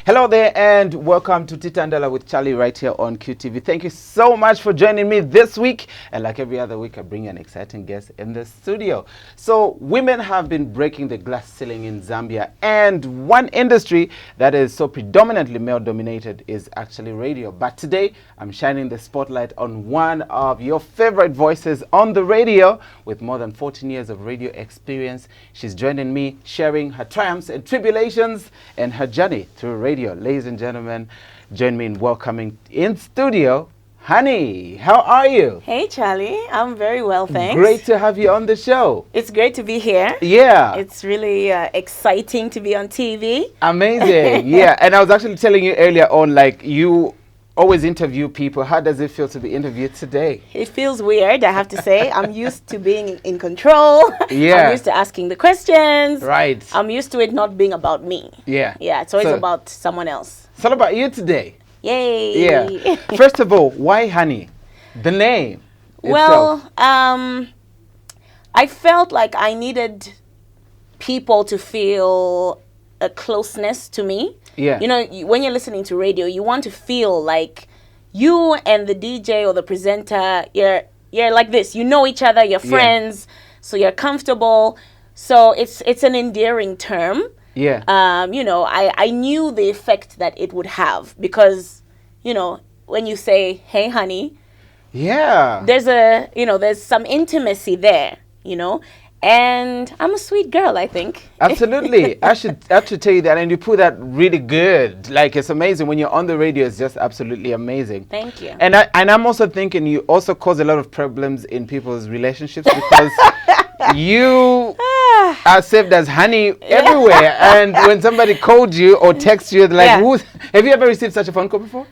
Hello there and welcome to Titandala with Charlie right here on QTV. Thank you so much for joining me this week. And like every other week, I bring an exciting guest in the studio. So women have been breaking the glass ceiling in Zambia, and one industry that is so predominantly male dominated is actually radio. But today, I'm shining the spotlight on one of your favorite voices on the radio with more than 14 years of radio experience. She's joining me, sharing her triumphs and tribulations and her journey through radio. Ladies and gentlemen, join me in welcoming in studio, Honey. How are you? Hey, Charlie. I'm very well, thanks. Great to have you on the show. It's great to be here. Yeah. It's really exciting to be on TV. Amazing. Yeah. And I was actually telling you earlier on, like, you always interview people. How does it feel to be interviewed today? It feels weird, I have to say. I'm used to being in control. Yeah. I'm used to asking the questions. Right. I'm used to it not being about me. Yeah. Yeah, it's always about someone else. It's all about you today. Yay. Yeah. First of all, why Honey? The name Well, itself. I felt like I needed people to feel a closeness to me. Yeah. You know, when you're listening to radio, you want to feel like you and the DJ or the presenter, you're like this. You know each other, you're friends, so you're comfortable. So it's an endearing term. Yeah. You know, I knew the effect that it would have because, you know, when you say, "Hey, honey," Yeah. there's some intimacy there, you know. And I'm a sweet girl, I think. Absolutely. I should tell you that, and you put that really good. Like, it's amazing when you're on the radio. It's just absolutely amazing. Thank you. And I'm also thinking you also cause a lot of problems in people's relationships because you are saved as honey everywhere. And when somebody called you or texts you, like, have you ever received such a phone call before?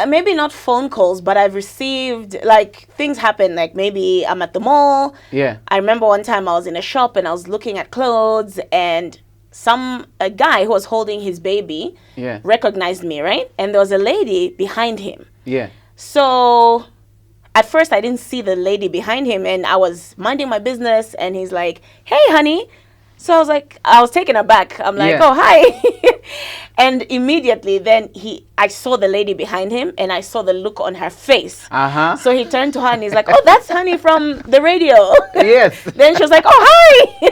Maybe not phone calls, but I've received, like, things happen, like maybe I'm at the mall. Yeah. I remember one time I was in a shop and I was looking at clothes and a guy who was holding his baby recognized me, right? And there was a lady behind him. Yeah. So at first I didn't see the lady behind him and I was minding my business and he's like, "Hey, honey." So I was taken aback. I'm like, "Oh, hi." And immediately then I saw the lady behind him and I saw the look on her face. Uh-huh. So he turned to her and he's like, "Oh, that's Honey from the radio." Yes. Then she was like, "Oh, hi."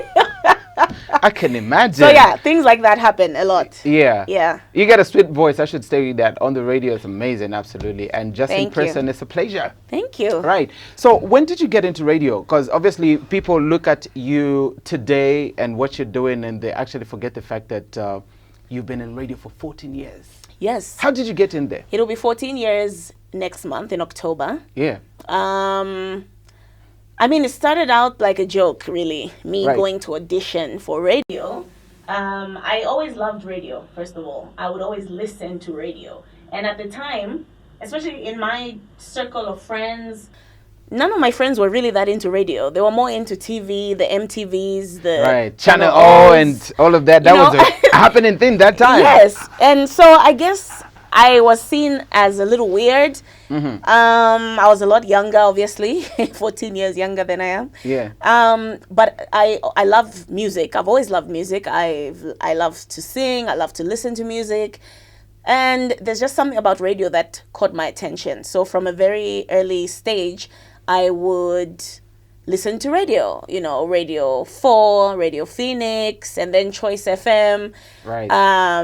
I can imagine. So yeah, things like that happen a lot. Yeah. Yeah. You got a sweet voice. I should say that on the radio is amazing, absolutely. And just in Thank you. person, it's a pleasure. Thank you. Right. So when did you get into radio? Because obviously people look at you today and what you're doing and they actually forget the fact that you've been in radio for 14 years. Yes. How did you get in there? It'll be 14 years next month in October. Yeah. I mean, it started out like a joke, really. Me Right. going to audition for radio. I always loved radio, first of all. I would always listen to radio. And at the time, especially in my circle of friends, none of my friends were really that into radio. They were more into TV, the MTVs, the Right. Channel O and all of that. That was a happening thing that time. Yes. And so I guess I was seen as a little weird. Mm-hmm. I was a lot younger, obviously, 14 years younger than I am. Yeah. But I love music. I've always loved music. I love to sing. I love to listen to music. And there's just something about radio that caught my attention. So from a very early stage, I would listen to radio, you know, Radio 4, Radio Phoenix, and then Choice FM. Right.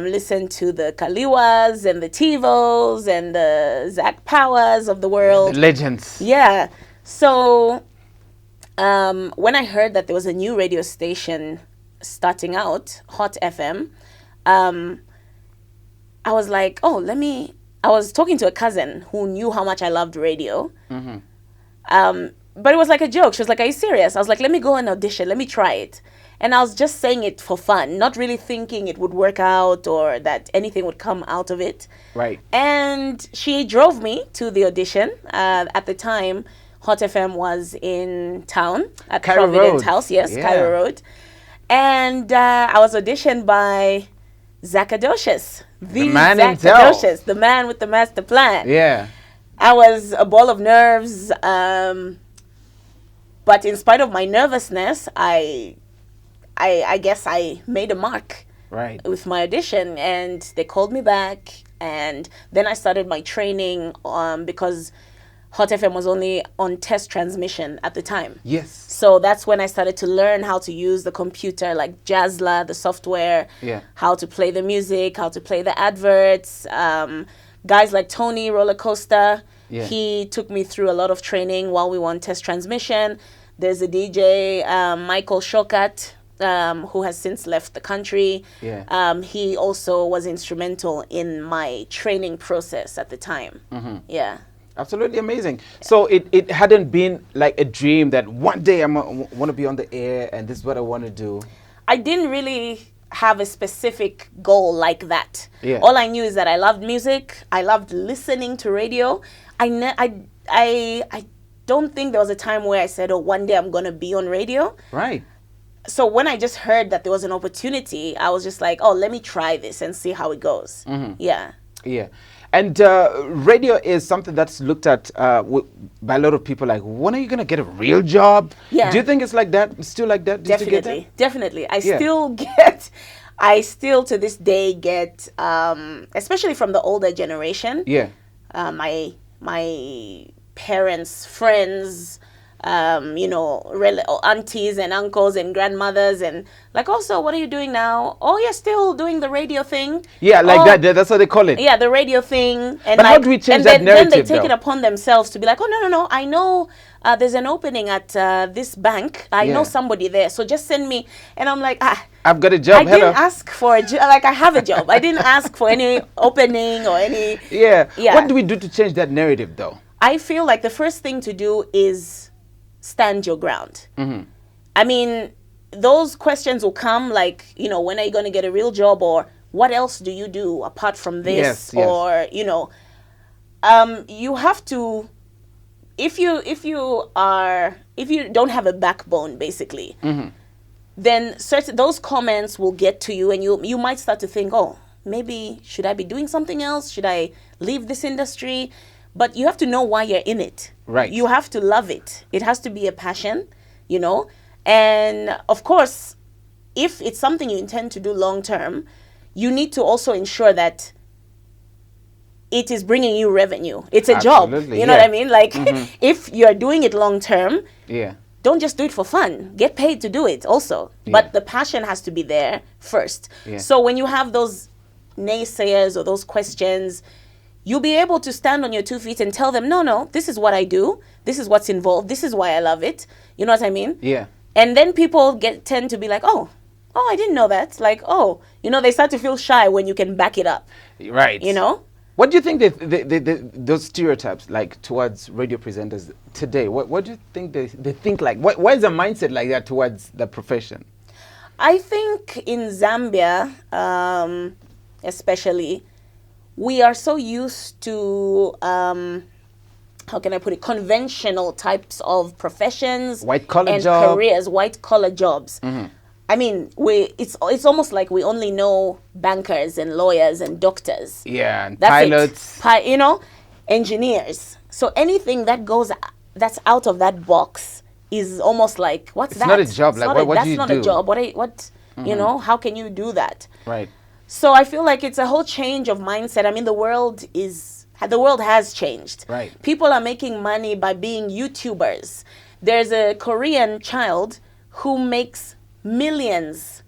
Listen to the Kaliwas and the Tivos and the Zach Powers of the world. The legends. Yeah. So when I heard that there was a new radio station starting out, Hot FM, I was like, oh, I was talking to a cousin who knew how much I loved radio. Mm-hmm. But it was like a joke. She was like, "Are you serious?" I was like, "Let me go and audition. Let me try it." And I was just saying it for fun, not really thinking it would work out or that anything would come out of it. Right. And she drove me to the audition. At the time, Hot FM was in town at Cairo Providence Road. House. Yes, Yeah. Cairo Road. And I was auditioned by Zacadocious. The man himself. Zacadocious, the man with the master plan. Yeah. I was a ball of nerves. But in spite of my nervousness, I guess I made a mark. Right. with my audition, and they called me back, and then I started my training because Hot FM was only on test transmission at the time. Yes. So that's when I started to learn how to use the computer, like Jazzla, the software, Yeah. how to play the music, how to play the adverts. Guys like Tony Roller Coaster, Yeah. he took me through a lot of training while we were on test transmission. There's a DJ, Michael Shokat, who has since left the country. Yeah. He also was instrumental in my training process at the time. Yeah. Absolutely amazing. So it hadn't been like a dream that one day I want to be on the air and this is what I want to do. I didn't really have a specific goal like that. Yeah. All I knew is that I loved music. I loved listening to radio. I don't think there was a time where I said, oh, one day I'm going to be on radio. Right. So when I just heard that there was an opportunity, I was just like, oh, let me try this and see how it goes. Yeah. Yeah. And radio is something that's looked at by a lot of people like, when are you going to get a real job? Yeah. Do you think it's like that? Still like that? Do you still get Definitely. that? Definitely. Yeah. I still to this day get, especially from the older generation, Yeah. my parents, friends, aunties and uncles and grandmothers, and like, also, what are you doing now? Oh, you're still doing the radio thing. Yeah, like Oh, that. That's what they call it. Yeah, the radio thing. And But how do we change that then they narrative, take though? it upon themselves to be like, oh, no, I know there's an opening at this bank. I know Yeah. somebody there, so just send me. And I'm like, I've got a job. I didn't ask for a job. Like, I have a job. I didn't ask for any opening or any. Yeah. Yeah. What do we do to change that narrative, though? I feel like the first thing to do is stand your ground. I mean, those questions will come like, when are you going to get a real job, or what else do you do apart from this? Yes, yes. Or, you have to, if you don't have a backbone, basically, then those comments will get to you, and you might start to think, oh, maybe should I be doing something else? Should I leave this industry? But you have to know why you're in it. Right. You have to love it. It has to be a passion, And of course, if it's something you intend to do long term, you need to also ensure that it is bringing you revenue. It's a job. Absolutely, You know yeah. what I mean? Like, if you're doing it long term, Yeah. don't just do it for fun. Get paid to do it also. Yeah. But the passion has to be there first. Yeah. So when you have those naysayers or those questions, you'll be able to stand on your 2 feet and tell them, no, this is what I do. This is what's involved. This is why I love it. You know what I mean? Yeah. And then people tend to be like, oh, I didn't know that. Like, oh, they start to feel shy when you can back it up, Right. What do you think those stereotypes like towards radio presenters today? What do you think they think like? Why is the mindset like that towards the profession? I think in Zambia, especially, we are so used to, how can I put it, conventional types of professions, White-collar and job. careers, white-collar jobs. I mean, it's almost like we only know bankers and lawyers and doctors. Yeah, and That's pilots. it. Engineers. So anything that's out of that box is almost like, what's It's that? not a job. It's Like, not what that's do you not do? a job. How can you do that? Right. So I feel like it's a whole change of mindset. I mean, the world has changed. Right. People are making money by being YouTubers. There's a Korean child who makes millions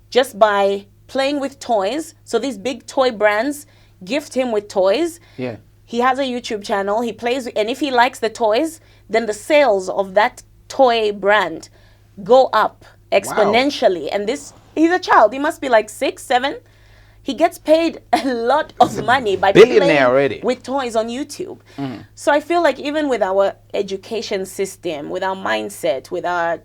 just by playing with toys. So these big toy brands gift him with toys. Yeah. He has a YouTube channel. He plays, and if he likes the toys, then the sales of that toy brand go up exponentially. And he's a child. He must be like 6, 7. He gets paid a lot of money by billionaire playing already. with toys on YouTube. So I feel like even with our education system, with our mindset, with our,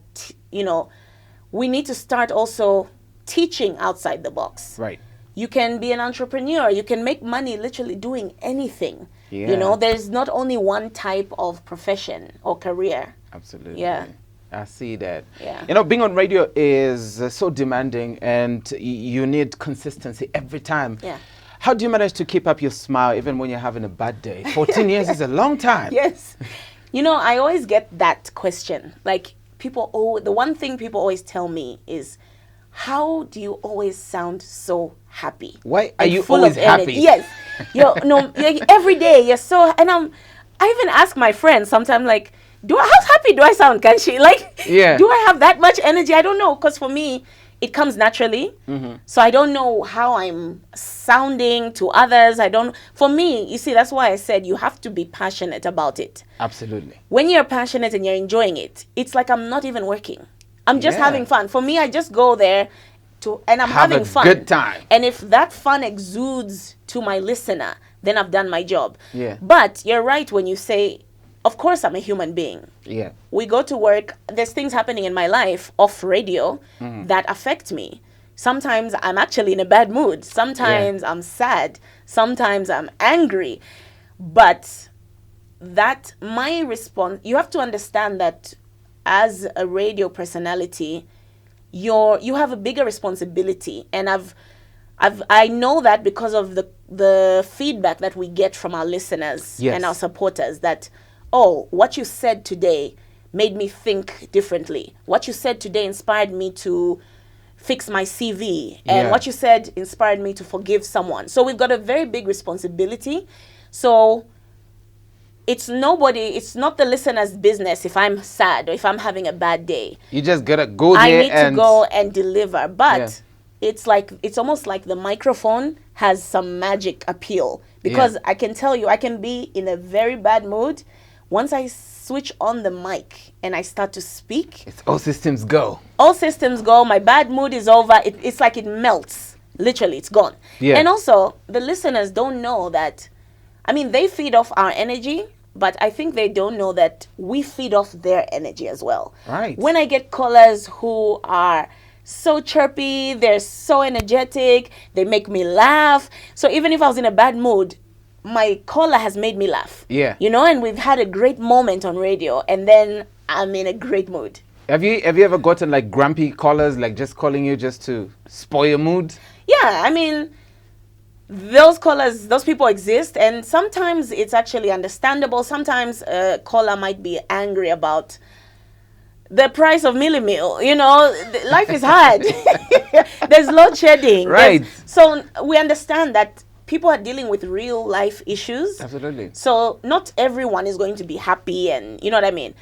we need to start also teaching outside the box. Right. You can be an entrepreneur. You can make money literally doing anything. Yeah. There's not only one type of profession or career. Absolutely. Yeah. I see that. Yeah. Being on radio is so demanding, and you need consistency every time. Yeah. How do you manage to keep up your smile even when you're having a bad day? 14 years is a long time. Yes. I always get that question. Like, the one thing people always tell me is, how do you always sound so happy? Why are and you full always of energy?" happy? Yes, like, every day you're so. And I even ask my friends sometimes, like, how happy do I sound, Kanshi? Like, Yeah. do I have that much energy? I don't know, because for me, it comes naturally. So I don't know how I'm sounding to others. For me, you see, that's why I said you have to be passionate about it. Absolutely. When you're passionate and you're enjoying it, it's like I'm not even working. I'm just Yeah. having fun. For me, I just go there and I'm Have having a fun. good time. And if that fun exudes to my listener, then I've done my job. Yeah. But you're right when you say, of course, I'm a human being. Yeah. We go to work. There's things happening in my life off radio that affect me. Sometimes I'm actually in a bad mood. Sometimes I'm sad. Sometimes I'm angry. But that my response, you have to understand that as a radio personality, you have a bigger responsibility. And I know that because of the feedback that we get from our listeners Yes. and our supporters, that, oh, what you said today made me think differently. What you said today inspired me to fix my CV. And Yeah. what you said inspired me to forgive someone. So we've got a very big responsibility. So it's not the listener's business if I'm sad or if I'm having a bad day. You just gotta go there I need and to go and deliver. But Yeah. it's almost like the microphone has some magic appeal, because I can tell you, I can be in a very bad mood. Once I switch on the mic and I start to speak, it's all systems go. all systems go. My bad mood is over. It's like it melts. Literally, it's gone. Yeah. And also, the listeners don't know that. I mean, they feed off our energy, but I think they don't know that we feed off their energy as well. Right. When I get callers who are so chirpy, they're so energetic, they make me laugh. So even if I was in a bad mood, my caller has made me laugh. Yeah. And we've had a great moment on radio, and then I'm in a great mood. Have you ever gotten like grumpy callers, like just calling you just to spoil your mood? Yeah, I mean, those callers, those people exist, and sometimes it's actually understandable. Sometimes a caller might be angry about the price of Millie Meal. Life is hard. There's load shedding. Right. So we understand that people are dealing with real life issues. Absolutely. So not everyone is going to be happy, and you know what I mean?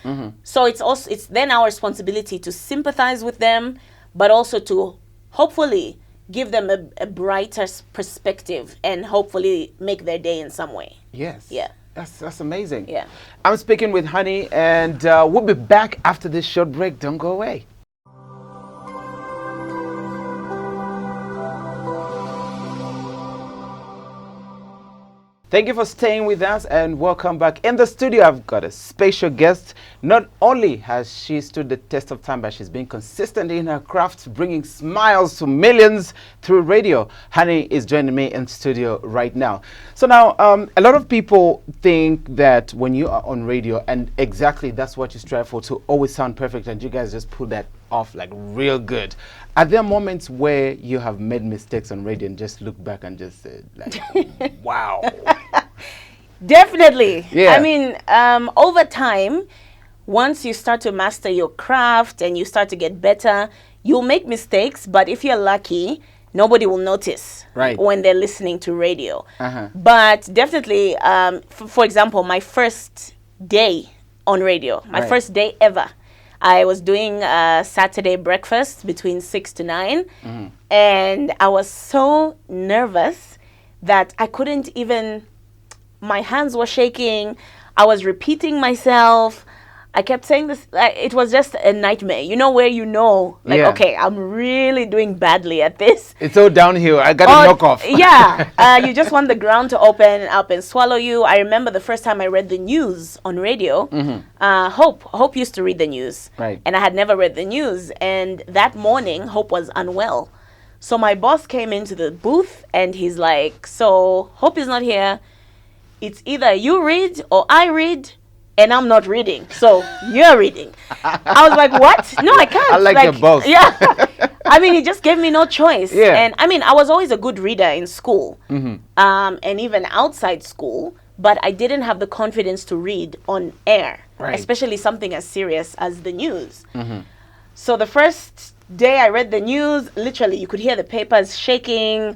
So it's then our responsibility to sympathize with them, but also to hopefully give them a brighter perspective and hopefully make their day in some way. Yes. Yeah. That's amazing. Yeah. I'm speaking with Honey, and we'll be back after this short break. Don't go away. Thank you for staying with us, and welcome back. In the studio, I've got a special guest. Not only has she stood the test of time, but she's been consistent in her craft, bringing smiles to millions through radio. Honey is joining me in studio right now. So now, a lot of people think that when you are on radio, and exactly that's what you strive for, to always sound perfect, and you guys just pull that off like real good. Are there moments where you have made mistakes on radio and just look back and just say, like, wow? Definitely. Yeah. I mean, over time, once you start to master your craft and you start to get better, you'll make mistakes, but if you're lucky, nobody will notice when they're listening to radio. But definitely, for example, my first day on radio, my first day ever, I was doing Saturday breakfast between 6 to 9, and I was so nervous that I couldn't even, my hands were shaking, I was repeating myself, I kept saying this, it was just a nightmare. Where okay, I'm really doing badly at this. It's all downhill. I got to knock off. Yeah, you just want the ground to open up and swallow you. I remember the first time I read the news on radio. Hope used to read the news. Right. And I had never read the news. And that morning, Hope was unwell. So my boss came into the booth and he's like, so Hope is not here. It's either you read or I read, and I'm not reading, so you're reading. I was like, what? No, I can't. I like your boss. Yeah. I mean, he just gave me no choice. Yeah. And I mean, I was always a good reader in school, and even outside school, but I didn't have the confidence to read on air, Right. especially something as serious as the news. So the first day I read the news, literally you could hear the papers shaking.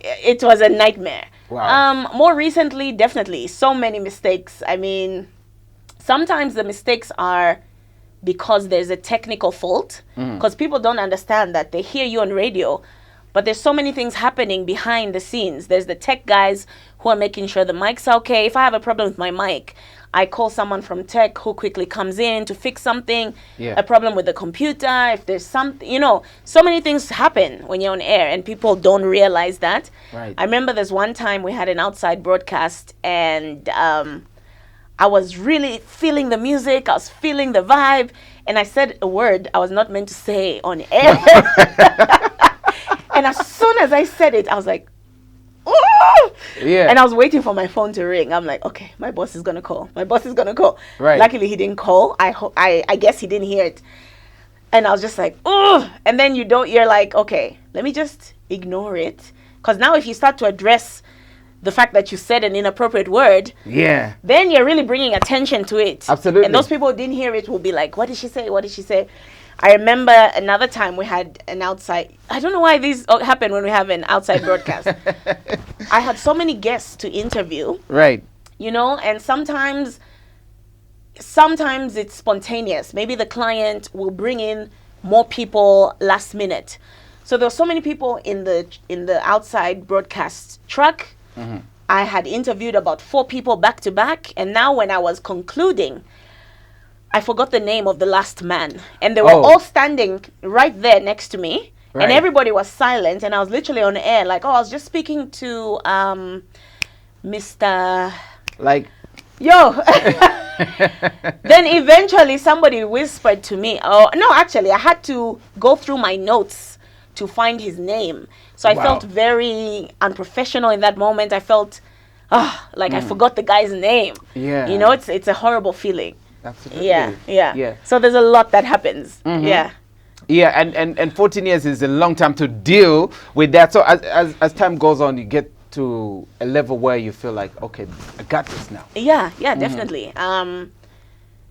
It was a nightmare. Wow. More recently, definitely so many mistakes. I mean, sometimes the mistakes are because there's a technical fault, because people don't understand that. They hear you on radio, but there's so many things happening behind the scenes. There's the tech guys who are making sure the mic's okay. If I have a problem with my mic, I call someone from tech who quickly comes in to fix something, Yeah. a problem with the computer. If there's something, so many things happen when you're on air and people don't realize that. Right. I remember there's one time we had an outside broadcast, and I was really feeling the music, I was feeling the vibe, and I said a word I was not meant to say on air. And as soon as I said it, I was like, "Ooh!" Yeah. And I was waiting for my phone to ring. I'm like, okay, my boss is gonna call. My boss is gonna call. Right. Luckily, he didn't call. I guess he didn't hear it. And I was just like, oh. And then you're like, okay, let me just ignore it. Because now if you start to address the fact that you said an inappropriate word, Yeah. then you're really bringing attention to it. Absolutely. And those people who didn't hear it will be like, what did she say? What did she say? I remember another time we had an outside, I don't know why these happen when we have an outside broadcast. I had so many guests to interview, Right. and sometimes it's spontaneous. Maybe the client will bring in more people last minute. So there were so many people in the outside broadcast truck. I had interviewed about 4 people back to back, and now when I was concluding, I forgot the name of the last man, and they were all standing right there next to me, Right. and everybody was silent, and I was literally on air like, I was just speaking to Mr. Like. Yo. Then eventually somebody whispered to me, oh no, actually I had to go through my notes to find his name. So I Wow. felt very unprofessional in that moment. I felt like I forgot the guy's name. Yeah. It's a horrible feeling. Absolutely. Yeah. So there's a lot that happens. Yeah. Yeah, and 14 years is a long time to deal with that. So as time goes on, you get to a level where you feel like, okay, I got this now. Yeah, definitely.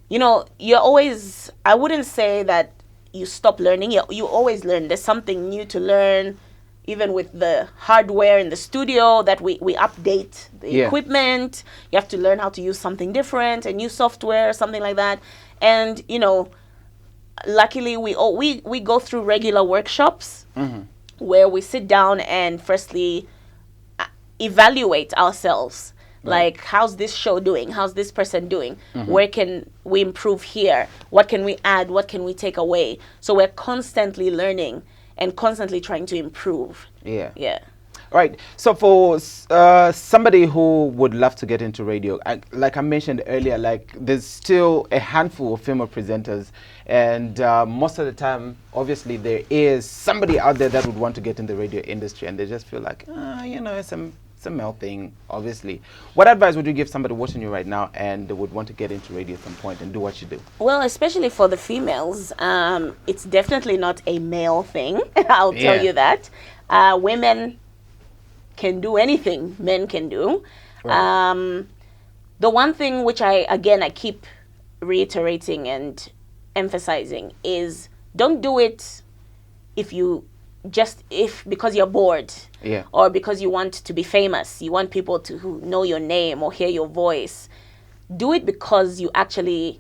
You're always, I wouldn't say that you stop learning. You always learn. There's something new to learn, even with the hardware in the studio that we update the equipment. You have to learn how to use something different, a new software, something like that. And, luckily we go through regular workshops where we sit down and firstly evaluate ourselves. Like, how's this show doing? How's this person doing? Where can we improve here? What can we add? What can we take away? So we're constantly learning and constantly trying to improve. Yeah. Right. So for somebody who would love to get into radio, like I mentioned earlier, like there's still a handful of female presenters, and most of the time, obviously, there is somebody out there that would want to get in the radio industry, and they just feel like, it's a male thing, obviously. What advice would you give somebody watching you right now and they would want to get into radio at some point and do what you do? Well, especially for the females, it's definitely not a male thing. I'll tell you that. Women can do anything men can do. Right. The one thing which I keep reiterating and emphasizing is don't do it because you're bored, or because you want to be famous, you want people to know your name or hear your voice. Do it because you actually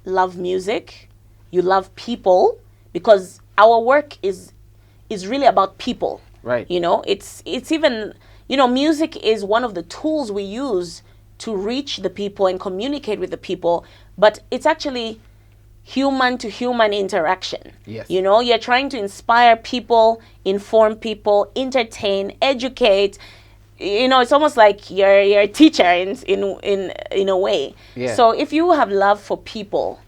love music, you love people, because our work is really about people. Right. It's even, music is one of the tools we use to reach the people and communicate with the people, but it's actually human to human interaction. Yes. You're trying to inspire people, inform people, entertain, educate. It's almost like you're a teacher in a way. Yeah. So if you have love for people,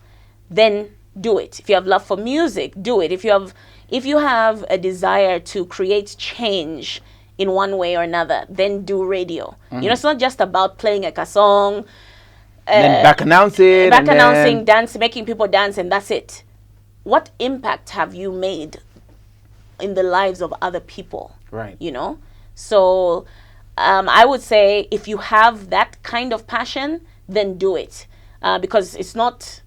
then do it. If you have love for music, do it. If you have a desire to create change in one way or another, then do radio. It's not just about playing a song, and then back announcing, dance, making people dance, and that's it. What impact have you made in the lives of other people? Right. So I would say if you have that kind of passion, then do it, because it's not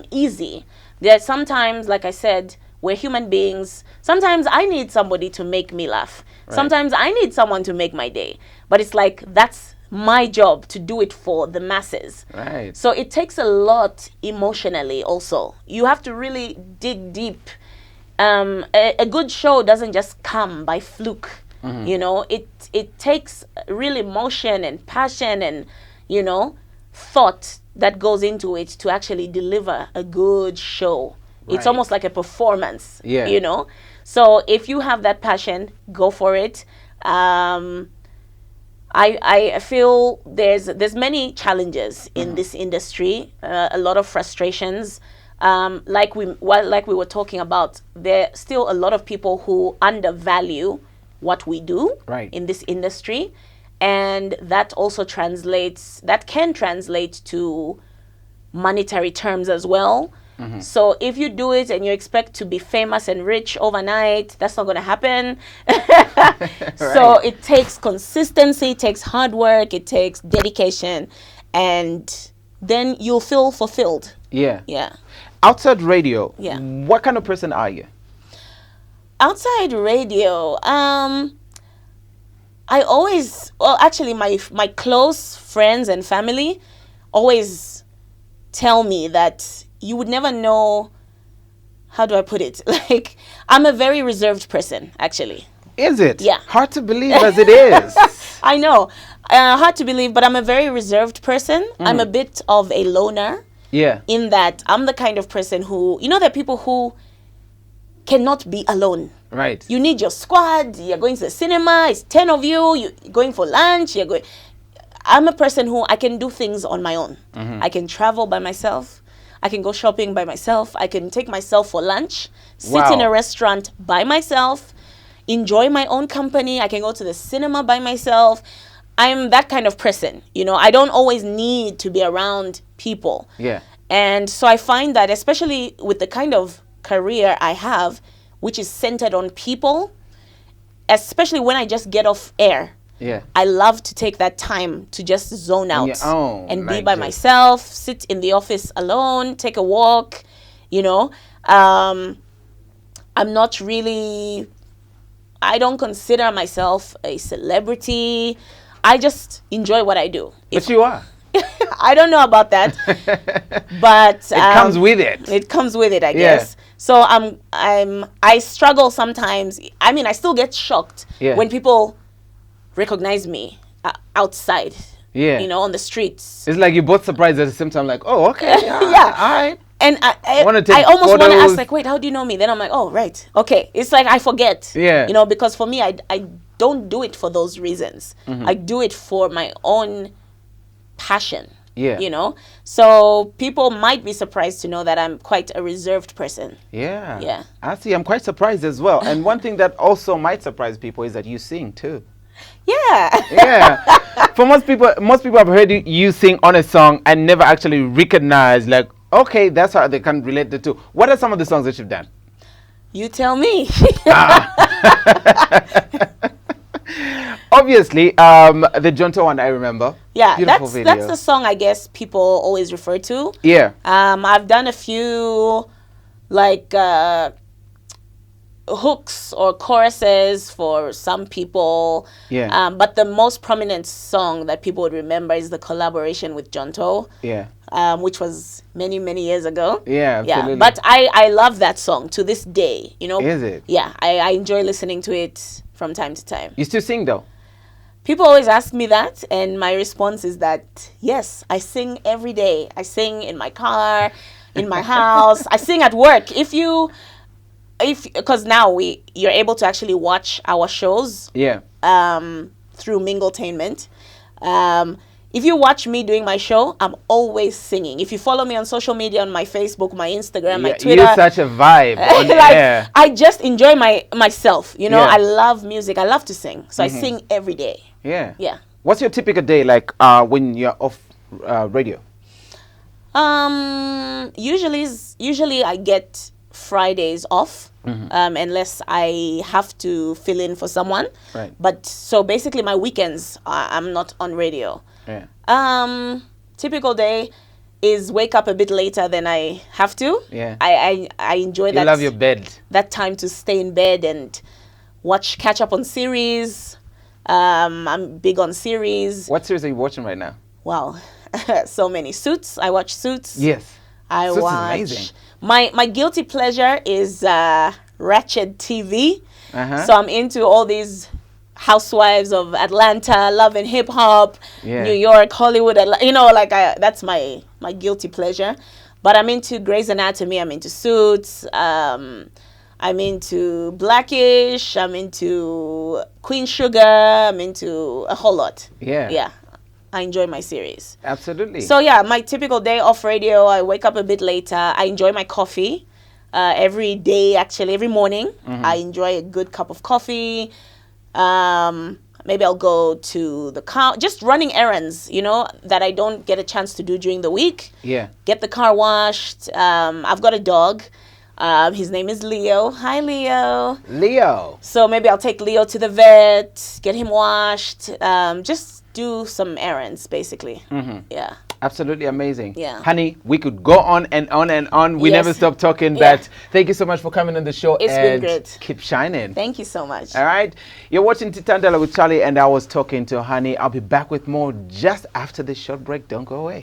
easy. There are sometimes, like I said, We're human beings. Sometimes I need somebody to make me laugh. Right. Sometimes I need someone to make my day. But it's like, that's my job to do it for the masses. Right. So it takes a lot emotionally also. You have to really dig deep. A good show doesn't just come by fluke. You know, it takes real emotion and passion and, you know, thought that goes into it to actually deliver a good show. It's Right. almost like a performance, Yeah. you know. So if you have that passion, go for it. I feel there's many challenges in this industry, a lot of frustrations. Like we were talking about, there are still a lot of people who undervalue what we do Right. in this industry, and that also can translate to monetary terms as well. So if you do it and you expect to be famous and rich overnight, that's not going to happen. So Right. it takes consistency, it takes hard work, it takes dedication, and then you'll feel fulfilled. Yeah. Yeah. Outside radio, Yeah. what kind of person are you? Outside radio, I always, well, actually, my close friends and family always tell me that you would never know. How do I put it? Like, I'm a very reserved person, actually. Is it? Yeah. Hard to believe as it is. I know, hard to believe, but I'm a very reserved person. I'm a bit of a loner Yeah. in that I'm the kind of person who, you know, there are people who cannot be alone. Right. You need your squad. You're going to the cinema. It's 10 of you. You're going for lunch. You're going. I'm a person who I can do things on my own. I can travel by myself. I can go shopping by myself. I can take myself for lunch, sit in Wow. a restaurant by myself, enjoy my own company. I can go to the cinema by myself. I'm that kind of person. You know, I don't always need to be around people. Yeah. And so I find that, especially with the kind of career I have, which is centered on people, especially when I just get off air, Yeah. I love to take that time to just zone out your own, and be like by just- myself, sit in the office alone, take a walk, you know. I'm not really, I don't consider myself a celebrity. I just enjoy what I do. But you are. I don't know about that, but It comes with it. it comes with it, I Yeah. guess. So I struggle sometimes. I mean, I still get shocked Yeah. when people recognize me outside. Yeah. You know, on the streets. It's like you're both surprised at the same time, like, oh, okay. Yeah. Yeah. All right. And Wanna take I almost want to photos. ask, like, wait, how do you know me? Then I'm like, oh, right. Okay. It's like I forget. Yeah. You know, because for me, I don't do it for those reasons. I do it for my own passion. Yeah. You know? So people might be surprised to know that I'm quite a reserved person. Yeah. Yeah. I see. I'm quite surprised as well. And one thing that also might surprise people is that you sing too. Yeah. Yeah. For most people have heard you sing on a song and never actually recognize, like, okay, that's how they can relate the two. What are some of the songs that you've done? You tell me. Obviously, the Jonto one I remember. Yeah, Beautiful that's the song I guess people always refer to. Yeah. I've done a few like hooks or choruses for some people. Yeah. But the most prominent song that people would remember is the collaboration with Jonto, Yeah. which was many, many years ago. Yeah, absolutely. Yeah, but I love that song to this day, you know. Is it? Yeah, I enjoy listening to it from time to time. You still sing though? People always ask me that, and my response is that yes, I sing every day. I sing in my car, in my house. I sing at work. Because now you're able to actually watch our shows Yeah. through Mingletainment. If you watch me doing my show, I'm always singing. If you follow me on social media, on my Facebook, my Instagram, my Yeah, Twitter, you're such a vibe on like air. I just enjoy myself. You know, Yeah. I love music. I love to sing, so I sing every day. Yeah. Yeah. What's your typical day like when you're off radio? Usually I get Fridays off, unless I have to fill in for someone. Right. But so basically my weekends I'm not on radio. Yeah. Typical day, is wake up a bit later than I have to. Yeah. I enjoy You that. love your bed. That time to stay in bed and catch up on series. I'm big on series. What series are you watching right now? Wow, so many. Suits. I watch Suits. Yes. I Suits is watch. amazing. My guilty pleasure is Ratchet TV. Uh-huh. So I'm into all these housewives of Atlanta, Love and Hip Hop, Yeah. New York, Hollywood. That's my guilty pleasure. But I'm into Grey's Anatomy. I'm into Suits. I'm into Blackish. I'm into Queen Sugar. I'm into a whole lot. Yeah. Yeah. I enjoy my series. Absolutely. So yeah, my typical day off radio, I wake up a bit later. I enjoy my coffee every day, actually, every morning. I enjoy a good cup of coffee. Maybe I'll go to the car, just running errands, that I don't get a chance to do during the week. Yeah. Get the car washed. I've got a dog. His name is Leo. Hi, Leo. Leo. So maybe I'll take Leo to the vet, get him washed, just do some errands, basically. Yeah. Absolutely amazing. Yeah. Honey, we could go on and on and on. We Yes. never stop talking, Yeah. but thank you so much for coming on the show. It's and been great. Keep shining. Thank you so much. All right. You're watching Titandala with Charlie, and I was talking to Honey. I'll be back with more just after this short break. Don't go away.